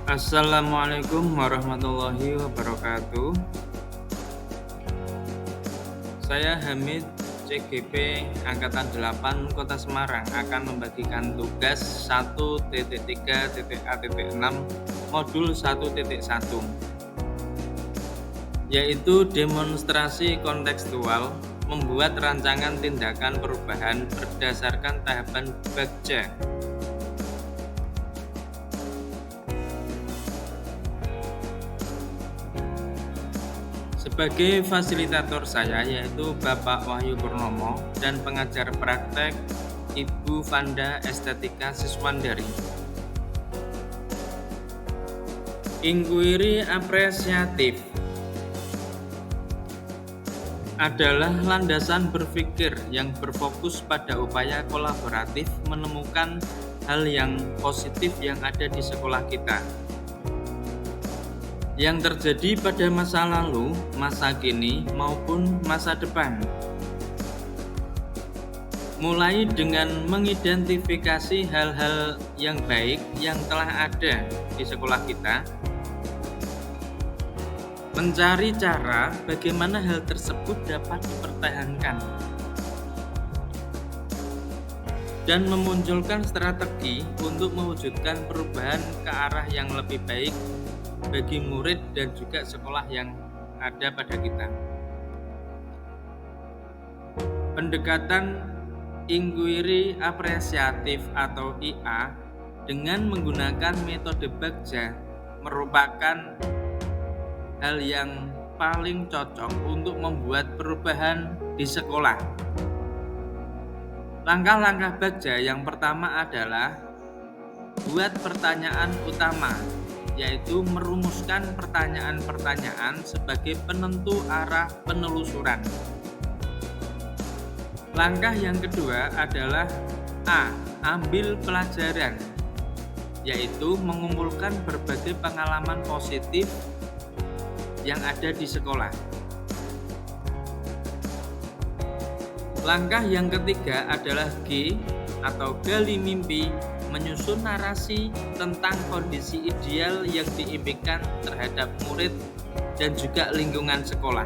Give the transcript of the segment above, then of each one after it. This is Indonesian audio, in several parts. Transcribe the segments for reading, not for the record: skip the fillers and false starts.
Assalamualaikum warahmatullahi wabarakatuh. Saya Hamid, CGP Angkatan 8 Kota Semarang akan membagikan tugas 1.3.A.6 modul 1.1, yaitu demonstrasi kontekstual membuat rancangan tindakan perubahan berdasarkan tahapan Bagja. Sebagai fasilitator saya yaitu Bapak Wahyu Purnomo dan pengajar praktek Ibu Vanda Estetika Siswandari. Inquiry apresiatif adalah landasan berpikir yang berfokus pada upaya kolaboratif menemukan hal yang positif yang ada di sekolah kita, yang terjadi pada masa lalu, masa kini, maupun masa depan. Mulai dengan mengidentifikasi hal-hal yang baik yang telah ada di sekolah kita, mencari cara bagaimana hal tersebut dapat dipertahankan, dan memunculkan strategi untuk mewujudkan perubahan ke arah yang lebih baik bagi murid dan juga sekolah yang ada pada kita. Pendekatan inquiry apresiatif atau IA dengan menggunakan metode Bagja merupakan hal yang paling cocok untuk membuat perubahan di sekolah. Langkah-langkah Bagja yang pertama adalah buat pertanyaan utama, yaitu merumuskan pertanyaan-pertanyaan sebagai penentu arah penelusuran. Langkah yang kedua adalah A. Ambil pelajaran, yaitu mengumpulkan berbagai pengalaman positif yang ada di sekolah. Langkah yang ketiga adalah G atau gali mimpi, menyusun narasi tentang kondisi ideal yang diimpikan terhadap murid dan juga lingkungan sekolah.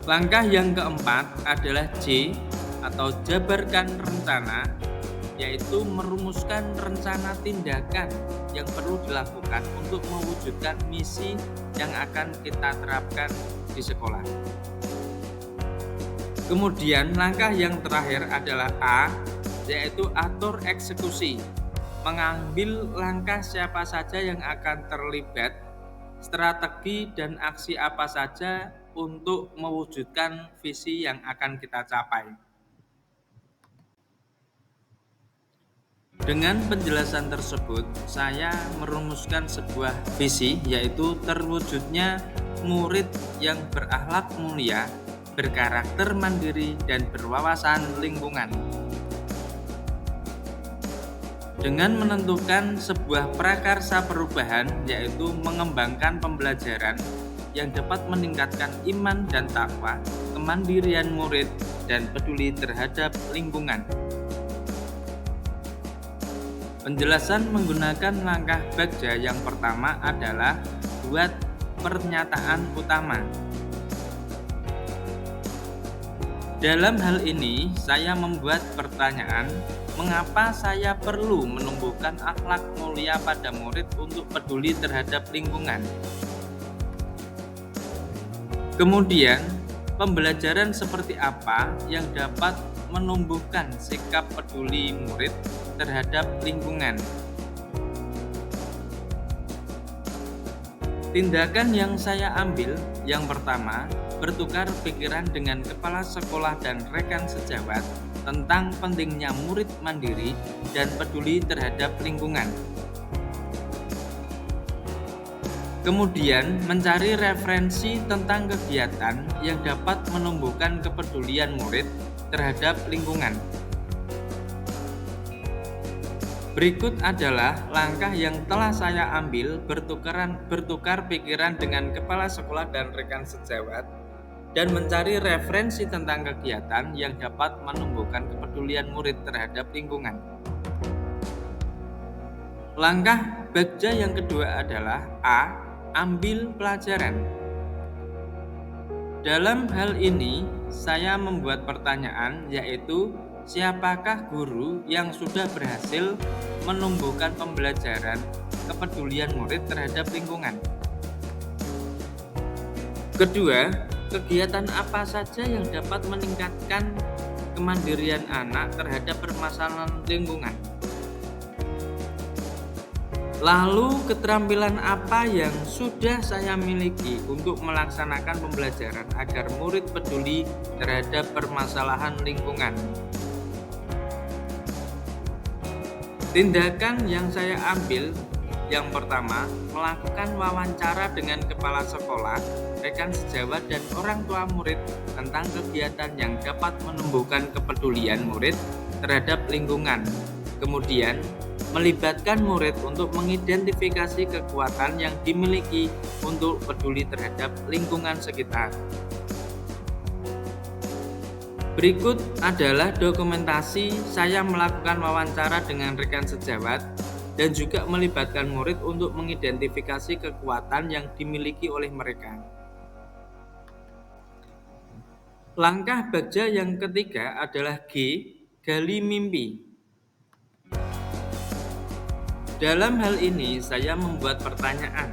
Langkah yang keempat adalah J atau jabarkan rencana, yaitu merumuskan rencana tindakan yang perlu dilakukan untuk mewujudkan misi yang akan kita terapkan di sekolah. Kemudian langkah yang terakhir adalah A, yaitu atur eksekusi, mengambil langkah siapa saja yang akan terlibat, strategi dan aksi apa saja untuk mewujudkan visi yang akan kita capai. Dengan penjelasan tersebut, saya merumuskan sebuah visi, yaitu terwujudnya murid yang berakhlak mulia, berkarakter mandiri, dan berwawasan lingkungan. Dengan menentukan sebuah prakarsa perubahan, yaitu mengembangkan pembelajaran yang dapat meningkatkan iman dan takwa, kemandirian murid, dan peduli terhadap lingkungan. Penjelasan menggunakan langkah Bagja yang pertama adalah buat pernyataan utama. Dalam hal ini, saya membuat pertanyaan, mengapa saya perlu menumbuhkan akhlak mulia pada murid untuk peduli terhadap lingkungan? Kemudian, pembelajaran seperti apa yang dapat menumbuhkan sikap peduli murid terhadap lingkungan? Tindakan yang saya ambil yang pertama, bertukar pikiran dengan kepala sekolah dan rekan sejawat tentang pentingnya murid mandiri dan peduli terhadap lingkungan. Kemudian mencari referensi tentang kegiatan yang dapat menumbuhkan kepedulian murid terhadap lingkungan. Berikut adalah langkah yang telah saya ambil bertukar pikiran dengan kepala sekolah dan rekan sejawat dan mencari referensi tentang kegiatan yang dapat menumbuhkan kepedulian murid terhadap lingkungan. Langkah bagja yang kedua adalah A. Ambil pelajaran. Dalam hal ini, saya membuat pertanyaan, yaitu siapakah guru yang sudah berhasil menumbuhkan pembelajaran kepedulian murid terhadap lingkungan. Kedua, kegiatan apa saja yang dapat meningkatkan kemandirian anak terhadap permasalahan lingkungan. Lalu keterampilan apa yang sudah saya miliki untuk melaksanakan pembelajaran agar murid peduli terhadap permasalahan lingkungan? Tindakan yang saya ambil, yang pertama, melakukan wawancara dengan kepala sekolah, rekan sejawat dan orang tua murid tentang kegiatan yang dapat menumbuhkan kepedulian murid terhadap lingkungan. Kemudian, melibatkan murid untuk mengidentifikasi kekuatan yang dimiliki untuk peduli terhadap lingkungan sekitar. Berikut adalah dokumentasi saya melakukan wawancara dengan rekan sejawat dan juga melibatkan murid untuk mengidentifikasi kekuatan yang dimiliki oleh mereka. Langkah bagja yang ketiga adalah G. Gali mimpi. Dalam hal ini, saya membuat pertanyaan,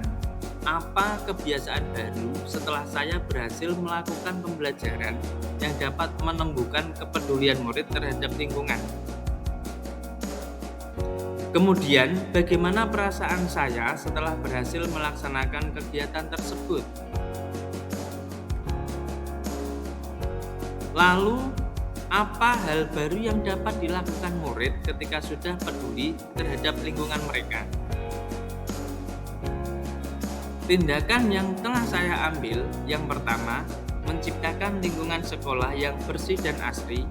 apa kebiasaan baru setelah saya berhasil melakukan pembelajaran yang dapat menumbuhkan kepedulian murid terhadap lingkungan? Kemudian, bagaimana perasaan saya setelah berhasil melaksanakan kegiatan tersebut? Lalu, apa hal baru yang dapat dilakukan murid ketika sudah peduli terhadap lingkungan mereka? Tindakan yang telah saya ambil, yang pertama, menciptakan lingkungan sekolah yang bersih dan asri.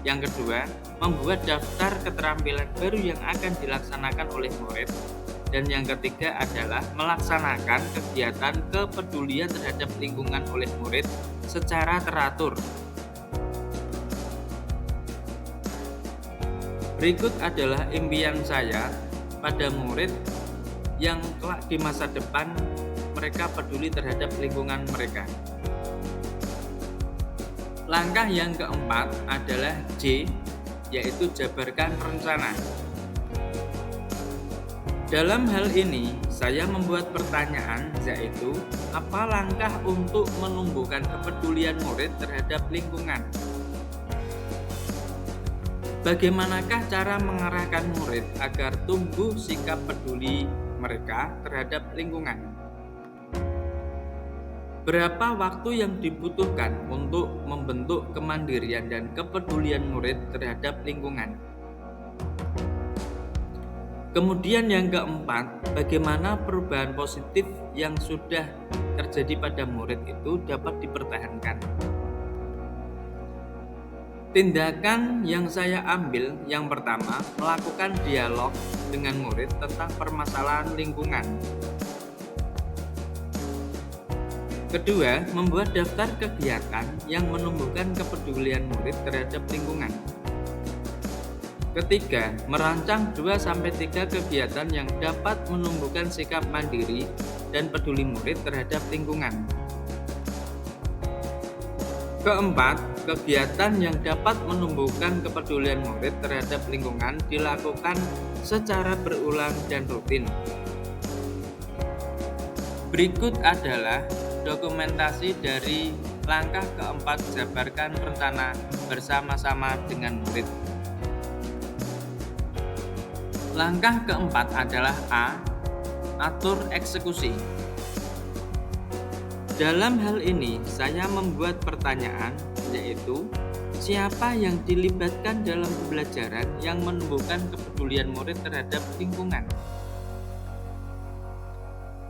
Yang kedua, membuat daftar keterampilan baru yang akan dilaksanakan oleh murid. Dan yang ketiga adalah melaksanakan kegiatan kepedulian terhadap lingkungan oleh murid secara teratur. Berikut adalah impian saya pada murid yang kelak di masa depan mereka peduli terhadap lingkungan mereka. Langkah yang keempat adalah J, yaitu jabarkan rencana. Dalam hal ini, saya membuat pertanyaan, yaitu apa langkah untuk menumbuhkan kepedulian murid terhadap lingkungan? Bagaimanakah cara mengarahkan murid agar tumbuh sikap peduli mereka terhadap lingkungan? Berapa waktu yang dibutuhkan untuk membentuk kemandirian dan kepedulian murid terhadap lingkungan? Kemudian yang keempat, bagaimana perubahan positif yang sudah terjadi pada murid itu dapat dipertahankan? Tindakan yang saya ambil, yang pertama, melakukan dialog dengan murid tentang permasalahan lingkungan. Kedua, membuat daftar kegiatan yang menumbuhkan kepedulian murid terhadap lingkungan. Ketiga, merancang 2-3 kegiatan yang dapat menumbuhkan sikap mandiri dan peduli murid terhadap lingkungan. Keempat, kegiatan yang dapat menumbuhkan kepedulian murid terhadap lingkungan dilakukan secara berulang dan rutin. Berikut adalah dokumentasi dari langkah keempat jabarkan rencana bersama-sama dengan murid. Langkah keempat adalah A. Atur eksekusi. Dalam hal ini, saya membuat pertanyaan, yaitu siapa yang dilibatkan dalam pembelajaran yang menumbuhkan kepedulian murid terhadap lingkungan?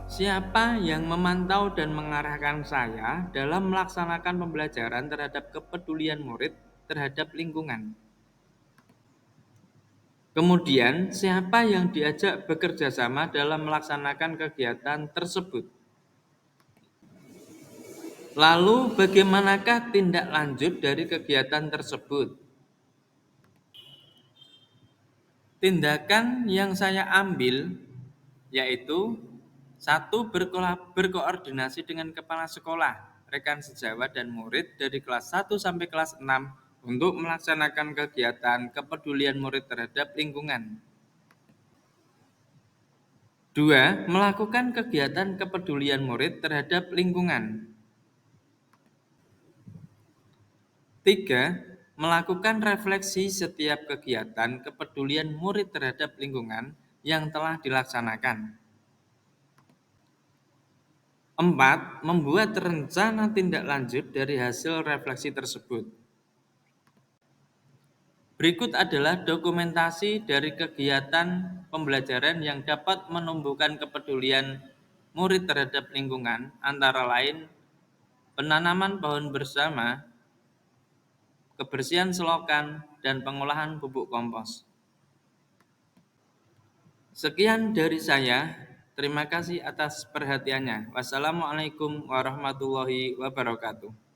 Siapa yang memantau dan mengarahkan saya dalam melaksanakan pembelajaran terhadap kepedulian murid terhadap lingkungan? Kemudian, siapa yang diajak bekerja sama dalam melaksanakan kegiatan tersebut? Lalu, bagaimanakah tindak lanjut dari kegiatan tersebut? Tindakan yang saya ambil yaitu satu, berkoordinasi dengan kepala sekolah, rekan sejawat dan murid dari kelas 1 sampai kelas 6 untuk melaksanakan kegiatan kepedulian murid terhadap lingkungan. Dua, melakukan kegiatan kepedulian murid terhadap lingkungan. Tiga, melakukan refleksi setiap kegiatan kepedulian murid terhadap lingkungan yang telah dilaksanakan. Empat, membuat rencana tindak lanjut dari hasil refleksi tersebut. Berikut adalah dokumentasi dari kegiatan pembelajaran yang dapat menumbuhkan kepedulian murid terhadap lingkungan, antara lain penanaman pohon bersama, kebersihan selokan, dan pengolahan pupuk kompos. Sekian dari saya. Terima kasih atas perhatiannya. Wassalamualaikum warahmatullahi wabarakatuh.